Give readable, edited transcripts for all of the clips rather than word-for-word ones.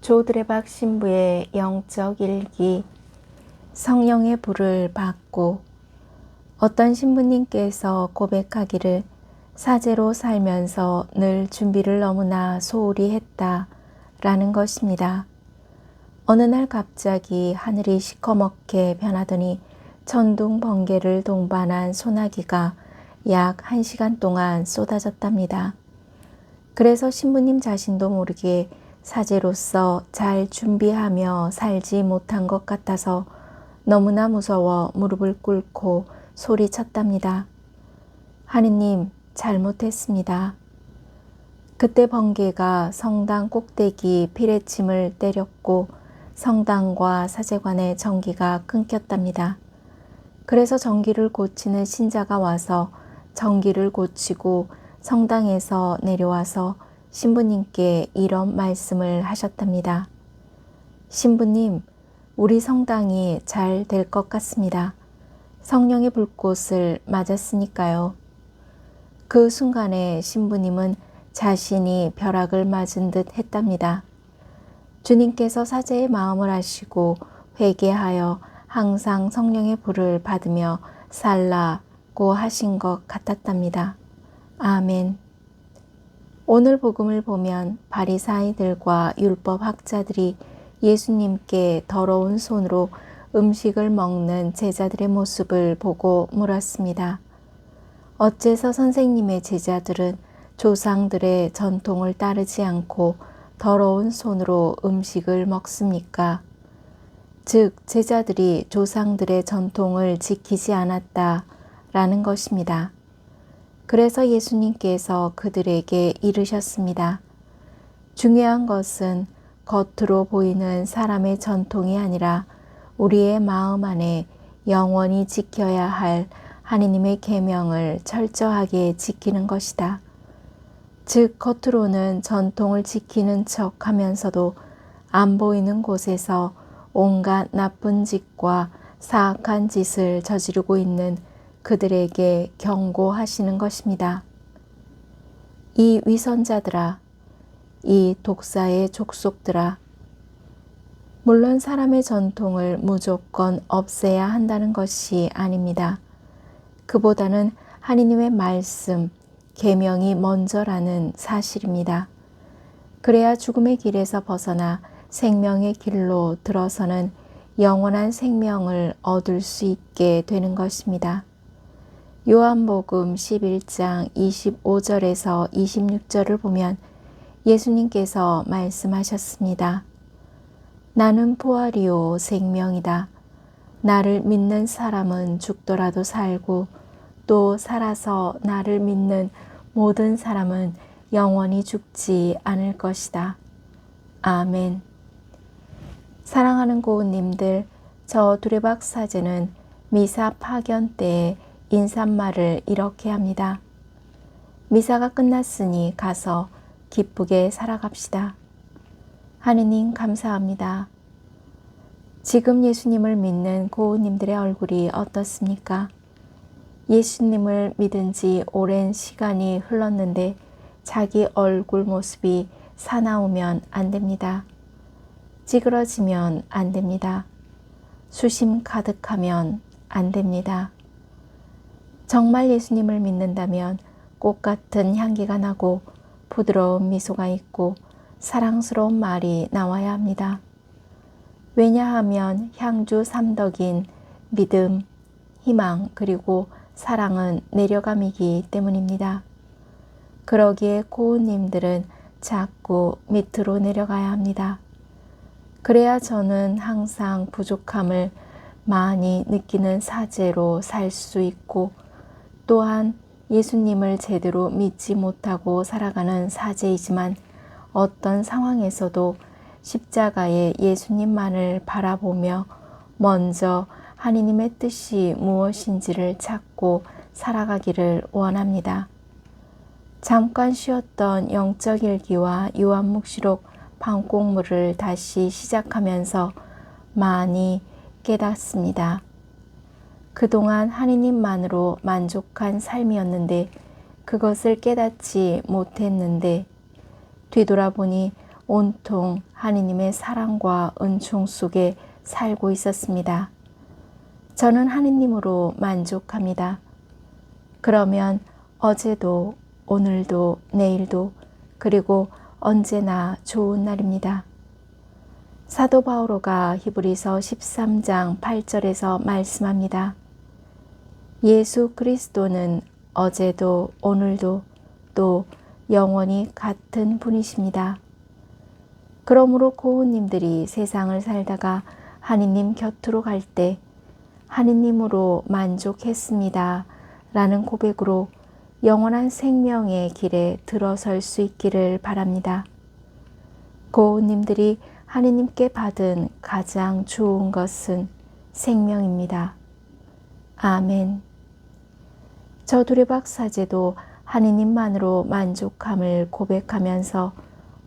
조드레박 신부의 영적 일기. 성령의 불을 받고. 어떤 신부님께서 고백하기를 사제로 살면서 늘 준비를 너무나 소홀히 했다 라는 것입니다. 어느 날 갑자기 하늘이 시커멓게 변하더니 천둥 번개를 동반한 소나기가 약 1시간 동안 쏟아졌답니다. 그래서 신부님 자신도 모르게 사제로서 잘 준비하며 살지 못한 것 같아서 너무나 무서워 무릎을 꿇고 소리쳤답니다. 하느님, 잘못했습니다. 그때 번개가 성당 꼭대기 피레침을 때렸고 성당과 사제관의 전기가 끊겼답니다. 그래서 전기를 고치는 신자가 와서 전기를 고치고 성당에서 내려와서 신부님께 이런 말씀을 하셨답니다. 신부님, 우리 성당이 잘 될 것 같습니다. 성령의 불꽃을 맞았으니까요. 그 순간에 신부님은 자신이 벼락을 맞은 듯 했답니다. 주님께서 사제의 마음을 아시고 회개하여 항상 성령의 불을 받으며 살라고 하신 것 같았답니다. 아멘. 오늘 복음을 보면 바리사이들과 율법 학자들이 예수님께 더러운 손으로 음식을 먹는 제자들의 모습을 보고 물었습니다. 어째서 선생님의 제자들은 조상들의 전통을 따르지 않고 더러운 손으로 음식을 먹습니까? 즉, 제자들이 조상들의 전통을 지키지 않았다라는 것입니다. 그래서 예수님께서 그들에게 이르셨습니다. 중요한 것은 겉으로 보이는 사람의 전통이 아니라 우리의 마음 안에 영원히 지켜야 할 하느님의 계명을 철저하게 지키는 것이다. 즉, 겉으로는 전통을 지키는 척 하면서도 안 보이는 곳에서 온갖 나쁜 짓과 사악한 짓을 저지르고 있는 그들에게 경고하시는 것입니다. 이 위선자들아, 이 독사의 족속들아, 물론 사람의 전통을 무조건 없애야 한다는 것이 아닙니다. 그보다는 하느님의 말씀, 계명이 먼저라는 사실입니다. 그래야 죽음의 길에서 벗어나 생명의 길로 들어서는 영원한 생명을 얻을 수 있게 되는 것입니다. 요한복음 11장 25절에서 26절을 보면 예수님께서 말씀하셨습니다. 나는 부활이요 생명이다. 나를 믿는 사람은 죽더라도 살고 또 살아서 나를 믿는 모든 사람은 영원히 죽지 않을 것이다. 아멘. 사랑하는 고운님들, 저 두레박 사제는 미사 파견 때에 인사말을 이렇게 합니다. 미사가 끝났으니 가서 기쁘게 살아갑시다. 하느님 감사합니다. 지금 예수님을 믿는 고운님들의 얼굴이 어떻습니까? 예수님을 믿은 지 오랜 시간이 흘렀는데 자기 얼굴 모습이 사나우면 안 됩니다. 찌그러지면 안 됩니다. 수심 가득하면 안 됩니다. 정말 예수님을 믿는다면 꽃 같은 향기가 나고 부드러운 미소가 있고 사랑스러운 말이 나와야 합니다. 왜냐하면 향주 삼덕인 믿음, 희망, 그리고 사랑은 내려감이기 때문입니다. 그러기에 고운님들은 자꾸 밑으로 내려가야 합니다. 그래야 저는 항상 부족함을 많이 느끼는 사제로 살 수 있고 또한 예수님을 제대로 믿지 못하고 살아가는 사제이지만 어떤 상황에서도 십자가의 예수님만을 바라보며 먼저 하느님의 뜻이 무엇인지를 찾고 살아가기를 원합니다. 잠깐 쉬었던 영적 일기와 요한묵시록 방공물을 다시 시작하면서 많이 깨닫습니다. 그동안 하느님만으로 만족한 삶이었는데 그것을 깨닫지 못했는데 뒤돌아보니 온통 하느님의 사랑과 은총 속에 살고 있었습니다. 저는 하느님으로 만족합니다. 그러면 어제도 오늘도 내일도 그리고 언제나 좋은 날입니다. 사도 바오로가 히브리서 13장 8절에서 말씀합니다. 예수 그리스도는 어제도 오늘도 또 영원히 같은 분이십니다. 그러므로 고운님들이 세상을 살다가 하느님 곁으로 갈 때 하느님으로 만족했습니다 라는 고백으로 영원한 생명의 길에 들어설 수 있기를 바랍니다. 고운님들이 하느님께 받은 가장 좋은 것은 생명입니다. 아멘. 저 두레박 사제도 하느님만으로 만족함을 고백하면서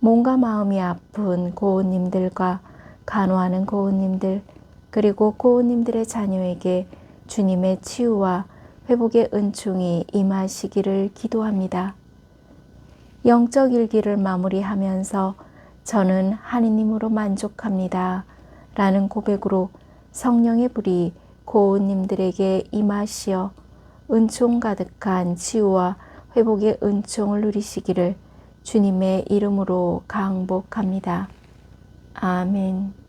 몸과 마음이 아픈 고운님들과 간호하는 고운님들 그리고 고운님들의 자녀에게 주님의 치유와 회복의 은총이 임하시기를 기도합니다. 영적 일기를 마무리하면서 저는 하느님으로 만족합니다 라는 고백으로 성령의 불이 고운님들에게 임하시어 은총 가득한 치유와 회복의 은총을 누리시기를 주님의 이름으로 강복합니다. 아멘.